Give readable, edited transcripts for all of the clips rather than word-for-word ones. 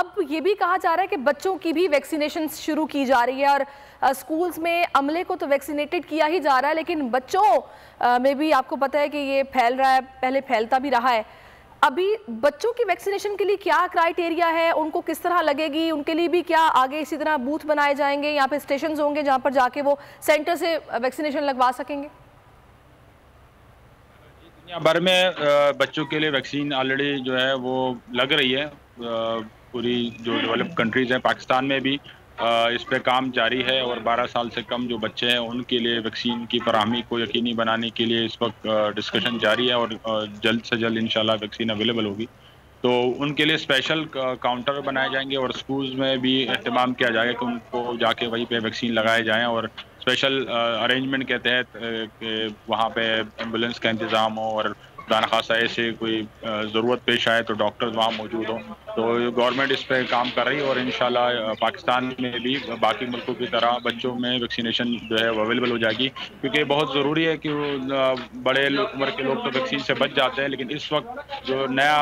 अब ये भी कहा जा रहा है कि बच्चों की भी वैक्सीनेशन शुरू की जा रही है और स्कूल्स में अमले को तो वैक्सीनेटेड किया ही जा रहा है, लेकिन बच्चों में भी आपको पता है कि ये फैल रहा है, पहले फैलता भी रहा है। अभी बच्चों की वैक्सीनेशन के लिए क्या क्राइटेरिया है, उनको किस तरह लगेगी, उनके लिए भी क्या आगे इसी तरह बूथ बनाए जाएंगे, यहाँ पे स्टेशन होंगे जहाँ पर जाके वो सेंटर से वैक्सीनेशन लगवा सकेंगे? दुनिया भर में बच्चों के लिए वैक्सीन ऑलरेडी जो है वो लग रही है। पूरी जो डेवलप्ड कंट्रीज हैं, पाकिस्तान में भी इस पे काम जारी है और 12 साल से कम जो बच्चे हैं उनके लिए वैक्सीन की फराहमी को यकीनी बनाने के लिए इस वक्त डिस्कशन जारी है और जल्द से जल्द इंशाल्लाह वैक्सीन अवेलेबल होगी। तो उनके लिए स्पेशल काउंटर बनाए जाएंगे और स्कूल्स में भी एहतमाम किया जाएगा कि उनको जाके वहीं पे वैक्सीन लगाए जाएँ और स्पेशल अरेंजमेंट के तहत वहाँ पे एम्बुलेंस का इंतज़ाम हो और खुदा खासा ऐसे कोई ज़रूरत पेश आए तो डॉक्टर्स वहाँ मौजूद हों। तो गवर्नमेंट इस पर काम कर रही है और इंशाल्लाह पाकिस्तान में भी बाकी मुल्कों की तरह बच्चों में वैक्सीनेशन जो है वो अवेलेबल हो जाएगी, क्योंकि बहुत ज़रूरी है कि बड़े उम्र के लोग तो वैक्सीन से बच जाते हैं, लेकिन इस वक्त जो नया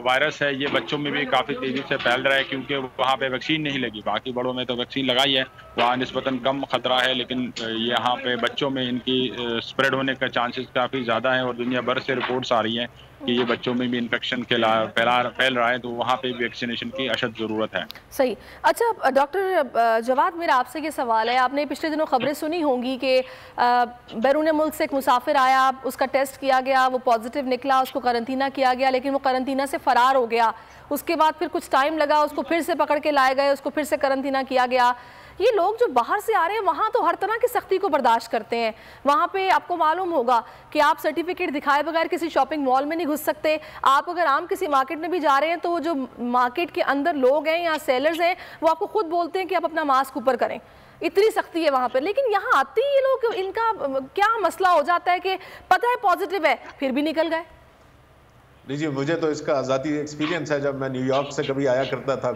वायरस है ये बच्चों में भी काफ़ी तेज़ी से फैल रहा है, क्योंकि वहाँ पे वैक्सीन नहीं लगी। बाकी बड़ों में तो वैक्सीन लगाई है, वहाँ निस्बतन कम खतरा है, लेकिन यहाँ पे बच्चों में इनकी स्प्रेड होने का चांसेस काफ़ी ज़्यादा है और दुनिया भर से रिपोर्ट्स आ रही हैं कि ये बच्चों में भी इन्फेक्शन फैल रहा है, तो वहाँ पे भी वैक्सीनेशन की अशद ज़रूरत है। सही। अच्छा डॉक्टर जवाद, मेरा आपसे ये सवाल है, आपने पिछले दिनों खबरें सुनी होंगी कि बैरून मुल्क से एक मुसाफिर आया, उसका टेस्ट किया गया, वो पॉजिटिव निकला, उसको करंतना किया गया, लेकिन वो करंतना से फ़रार हो गया। उसके बाद फिर कुछ टाइम लगा, उसको फिर से पकड़ के लाए गए, उसको फिर से करंतना किया गया। ये लोग जो बाहर से आ रहे हैं वहाँ तो हर तरह की सख्ती को बर्दाश्त करते हैं। वहाँ पे आपको मालूम होगा कि आप सर्टिफिकेट दिखाए बगैर किसी शॉपिंग मॉल में नहीं घुस सकते। आप अगर आम किसी मार्केट में भी जा रहे हैं तो वो जो मार्केट के अंदर लोग हैं या सेलर्स हैं वो आपको खुद बोलते हैं कि आप अपना मास्क ऊपर करें। इतनी सख्ती है वहाँ पर। लेकिन यहाँ आते ही ये लोग, इनका क्या मसला हो जाता है कि पता है पॉजिटिव है फिर भी निकल गए। जी, मुझे तो इसका आज़ादी एक्सपीरियंस है। जब मैं न्यूयॉर्क से कभी आया करता था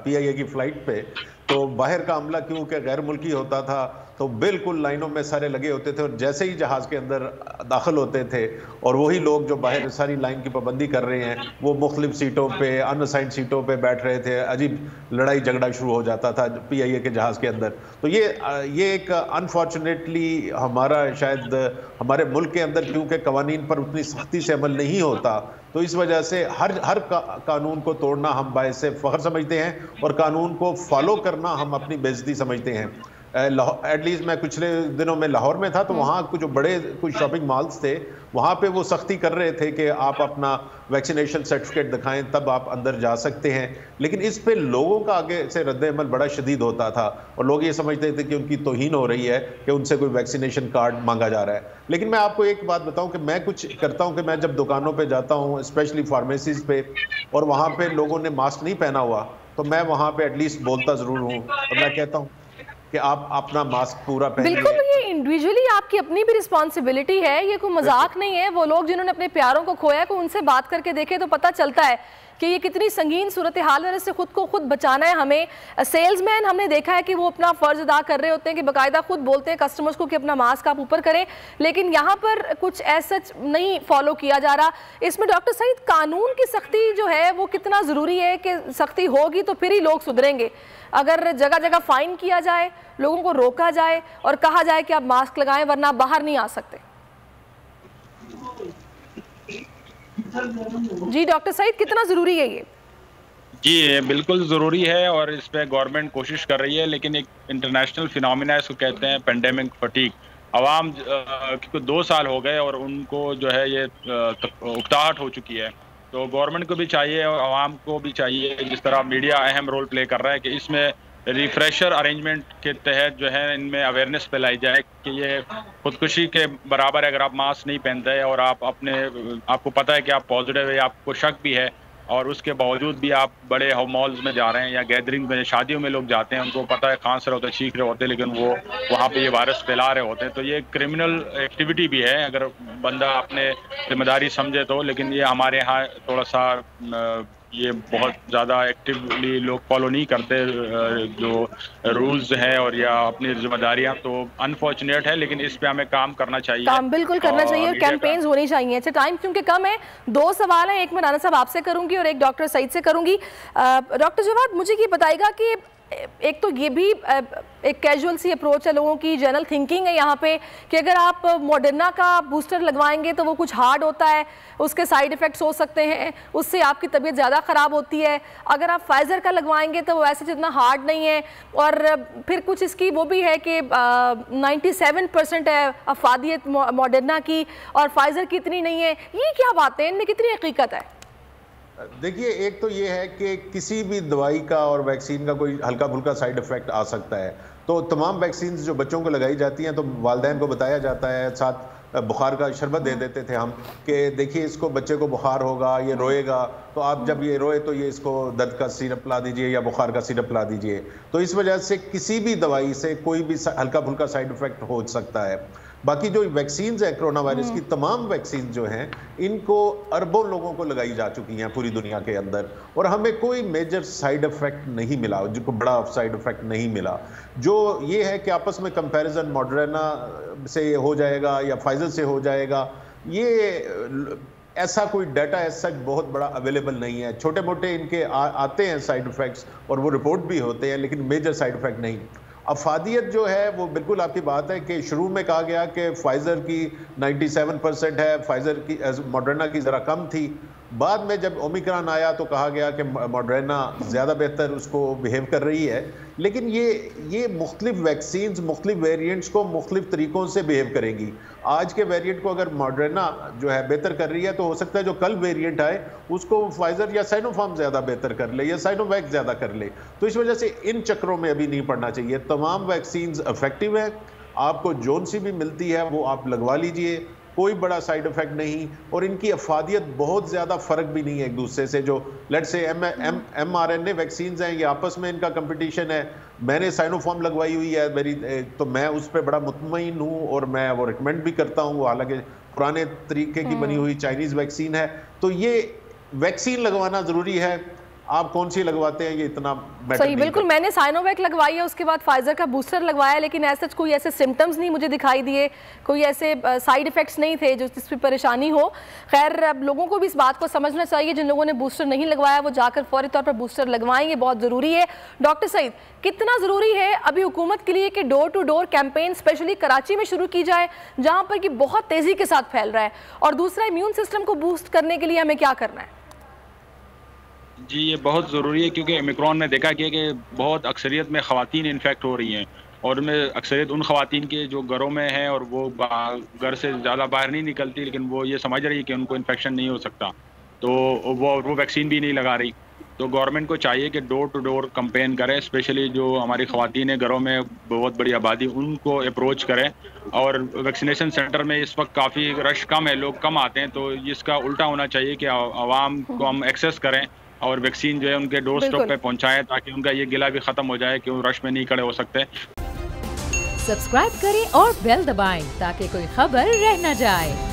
PIA की फ़्लाइट पे, तो बाहर का अमला क्योंकि गैर मुल्की होता था तो बिल्कुल लाइनों में सारे लगे होते थे और जैसे ही जहाज़ के अंदर दाखिल होते थे और वही लोग जो बाहर सारी लाइन की पाबंदी कर रहे हैं वो मुख्तलिफ सीटों पे, अनअसाइंड सीटों पे बैठ रहे थे। अजीब लड़ाई झगड़ा शुरू हो जाता था PIA के जहाज़ के अंदर। तो ये एक अनफॉर्चुनेटली हमारा शायद हमारे मुल्क के अंदर क्योंकि कवानीन पर उतनी सख्ती से अमल नहीं होता, तो इस वजह से हर कानून को तोड़ना हम बायस फ़ख्र समझते हैं और कानून को फॉलो करना हम अपनी बेइज्जती समझते हैं। एटलीस्ट मैं पिछले दिनों में लाहौर में था तो वहाँ कुछ बड़े कुछ शॉपिंग मॉल्स थे, वहाँ पे वो सख्ती कर रहे थे कि आप अपना वैक्सीनेशन सर्टिफिकेट दिखाएं तब आप अंदर जा सकते हैं। लेकिन इस पे लोगों का आगे से रद्द-ए-अमल बड़ा शदीद होता था और लोग ये समझते थे कि उनकी तौहीन हो रही है कि उनसे कोई वैक्सीनेशन कार्ड मांगा जा रहा है। लेकिन मैं आपको एक बात बताऊं कि मैं कुछ करता हूं कि मैं जब दुकानों पे जाता हूं, स्पेशली फार्मेसीज पे, और वहाँ पे लोगों ने मास्क नहीं पहना हुआ तो मैं वहाँ पे एटलीस्ट बोलता ज़रूर हूँ और मैं कहता हूँ कि आप अपना मास्क पूरा पहनिए। बिल्कुल, ये इंडिविजुअली आपकी अपनी भी रिस्पॉन्सिबिलिटी है, ये कोई मजाक नहीं है। वो लोग जिन्होंने अपने प्यारों को खोया है, को उनसे बात करके देखे तो पता चलता है कि ये कितनी संगीन सूरत हाल है। इससे खुद को खुद बचाना है हमें। सेल्समैन हमने देखा है कि वो अपना फ़र्ज अदा कर रहे होते हैं कि बाकायदा खुद बोलते हैं कस्टमर्स को कि अपना मास्क आप ऊपर करें, लेकिन यहाँ पर कुछ ऐसा नहीं फॉलो किया जा रहा। इसमें डॉक्टर सईद, कानून की सख्ती जो है वो कितना ज़रूरी है कि सख्ती होगी तो फिर ही लोग सुधरेंगे। अगर जगह जगह फ़ाइन किया जाए, लोगों को रोका जाए और कहा जाए कि आप मास्क लगाएं वरना बाहर नहीं आ सकते। जी डॉक्टर सईद, कितना ज़रूरी है ये? जी बिल्कुल ज़रूरी है और इस पर गवर्नमेंट कोशिश कर रही है, लेकिन एक इंटरनेशनल फिनोमिना इसको कहते हैं पेंडेमिक फटीग। आवाम क्योंकि 2 साल हो गए और उनको जो है ये उकताहट हो चुकी है, तो गवर्नमेंट को भी चाहिए और आवाम को भी चाहिए, जिस तरह मीडिया अहम रोल प्ले कर रहा है, कि इसमें रिफ्रेशर अरेंजमेंट के तहत जो है इनमें अवेयरनेस फैलाई जाए कि ये खुदकुशी के बराबर है अगर आप मास्क नहीं पहनते हैं और आपको पता है कि आप पॉजिटिव है, आपको शक भी है और उसके बावजूद भी आप बड़े मॉल्स में जा रहे हैं या गैदरिंग में, शादियों में लोग जाते हैं, उनको पता है खांस रहे होते हैं, छींक रहे होते हैं, लेकिन वो वहाँ पे ये वायरस फैला रहे होते हैं। तो ये क्रिमिनल एक्टिविटी भी है अगर बंदा अपने जिम्मेदारी समझे तो, लेकिन ये हमारे यहाँ थोड़ा सा ये बहुत ज़्यादा एक्टिवली लोग फॉलो नहीं करते जो रूल्स हैं और या अपनी जिम्मेदारियां, तो अनफॉर्चुनेट है, लेकिन इस पे हमें काम करना चाहिए। काम बिल्कुल करना चाहिए और कैंपेन्स होनी चाहिए। अच्छा, टाइम क्योंकि कम है, 2 सवाल हैं, एक मैं राना साहब आपसे करूंगी और एक डॉक्टर सईद से करूंगी। डॉक्टर जवाद, मुझे ये बताइएगा कि एक तो ये भी एक कैजुअल सी अप्रोच है लोगों की, जनरल थिंकिंग है यहाँ पे कि अगर आप मॉडर्ना का बूस्टर लगवाएंगे तो वो कुछ हार्ड होता है, उसके साइड इफ़ेक्ट्स हो सकते हैं, उससे आपकी तबीयत ज़्यादा ख़राब होती है। अगर आप फाइज़र का लगवाएंगे तो वो वैसे जितना हार्ड नहीं है, और फिर कुछ इसकी वो भी है कि 97% है अफादियत मॉडर्ना की और फाइज़र की इतनी नहीं है। ये क्या बातें हैं, इनमें कितनी हकीकत है? देखिए, एक तो ये है कि किसी भी दवाई का और वैक्सीन का कोई हल्का फुल्का साइड इफेक्ट आ सकता है। तो तमाम वैक्सीन जो बच्चों को लगाई जाती हैं तो वालिदैन को बताया जाता है, साथ बुखार का शरबत दे देते थे हम कि देखिए इसको बच्चे को बुखार होगा, ये रोएगा, तो आप जब ये रोए तो ये इसको दर्द का सिरप पिला दीजिए या बुखार का सिरप पिला दीजिए। तो इस वजह से किसी भी दवाई से कोई भी हल्का फुल्का साइड इफेक्ट हो सकता है। बाकी जो वैक्सीन है कोरोना वायरस की, तमाम वैक्सीन जो हैं इनको अरबों लोगों को लगाई जा चुकी हैं पूरी दुनिया के अंदर, और हमें कोई मेजर साइड इफेक्ट नहीं मिला, जो बड़ा साइड इफेक्ट नहीं मिला। जो ये है कि आपस में कंपैरिजन मॉडर्ना से हो जाएगा या फाइजर से हो जाएगा, ये ऐसा कोई डाटा ऐसा बहुत बड़ा अवेलेबल नहीं है। छोटे मोटे इनके आते हैं साइड इफेक्ट्स और वो रिपोर्ट भी होते हैं, लेकिन मेजर साइड इफेक्ट नहीं। अफादियत जो है वो बिल्कुल आपकी बात है कि शुरू में कहा गया कि फाइज़र की 97% है, फाइज़र की मॉडर्ना की ज़रा कम थी। बाद में जब ओमिक्रॉन आया तो कहा गया कि मॉडर्ना ज़्यादा बेहतर उसको बिहेव कर रही है। लेकिन ये मुख्तलिफ वैक्सीन्स मुख्तलिफ वेरिएंट्स को मुख्तलिफ तरीक़ों से बिहेव करेंगी। आज के वेरिएंट को अगर मॉडर्ना जो है बेहतर कर रही है तो हो सकता है जो कल वेरिएंट आए उसको फाइज़र या साइनोफार्म ज़्यादा बेहतर कर ले या साइनोवैक ज़्यादा कर ले। तो इस वजह से इन चक्रों में अभी नहीं पड़ना चाहिए। तमाम वैक्सीन्स इफेक्टिव है, आपको जोन सी भी मिलती है वो आप लगवा लीजिए, कोई बड़ा साइड इफेक्ट नहीं, और इनकी अफादियत बहुत ज़्यादा फ़र्क भी नहीं है एक दूसरे से। जो लेट्स से mRNA वैक्सीन्स हैं, ये आपस में इनका कंपटीशन है। मैंने साइनोफार्म लगवाई हुई है मेरी, तो मैं उस पर बड़ा मुतमईन हूँ और मैं वो रिकमेंड भी करता हूँ, हालांकि पुराने तरीके की बनी हुई चाइनीज़ वैक्सीन है। तो ये वैक्सीन लगवाना ज़रूरी है, आप कौन सी लगवाते हैं ये इतना सही। बिल्कुल, मैंने साइनोवैक लगवाई है, उसके बाद फाइजर का बूस्टर लगवाया, लेकिन ऐसे कोई ऐसे सिम्टम्स नहीं मुझे दिखाई दिए, कोई ऐसे साइड इफेक्ट्स नहीं थे जो जिस पर परेशानी हो। खैर, अब लोगों को भी इस बात को समझना चाहिए, जिन लोगों ने बूस्टर नहीं लगवाया वो जाकर फौरी तौर पर बूस्टर लगवाएं, ये बहुत ज़रूरी है। डॉक्टर सईद, कितना ज़रूरी है अभी हुकूमत के लिए कि door to door campaign specially Karachi में शुरू की जाए, जहाँ पर कि बहुत तेज़ी के साथ फैल रहा है, और दूसरा इम्यून सिस्टम को बूस्ट करने के लिए हमें क्या करना है? जी, ये बहुत ज़रूरी है, क्योंकि ओमिक्रॉन में देखा गया कि बहुत अक्सरियत में ख़वातीन इन्फेक्ट हो रही हैं, और उनमें अक्सरियत उन ख़वातीन के जो घरों में हैं और वो घर से ज़्यादा बाहर नहीं निकलती, लेकिन वो ये समझ रही है कि उनको इन्फेक्शन नहीं हो सकता, तो वो वैक्सीन भी नहीं लगा रही। तो गवर्नमेंट को चाहिए कि डोर टू डोर कंपेन करें, स्पेशली जो हमारी ख़वातीन हैं घरों में बहुत बड़ी आबादी, उनको अप्रोच करें। और वैक्सीनेशन सेंटर में इस वक्त काफ़ी रश कम है, लोग कम आते हैं, तो इसका उल्टा होना चाहिए कि आवाम को हम एक्सेस करें और वैक्सीन जो है उनके डोर स्टॉप पे पहुंचाएं, ताकि उनका ये गिला भी खत्म हो जाए कि वो रश में नहीं खड़े हो सकते। सब्सक्राइब करें और बेल दबाएं ताकि कोई खबर रह न जाए।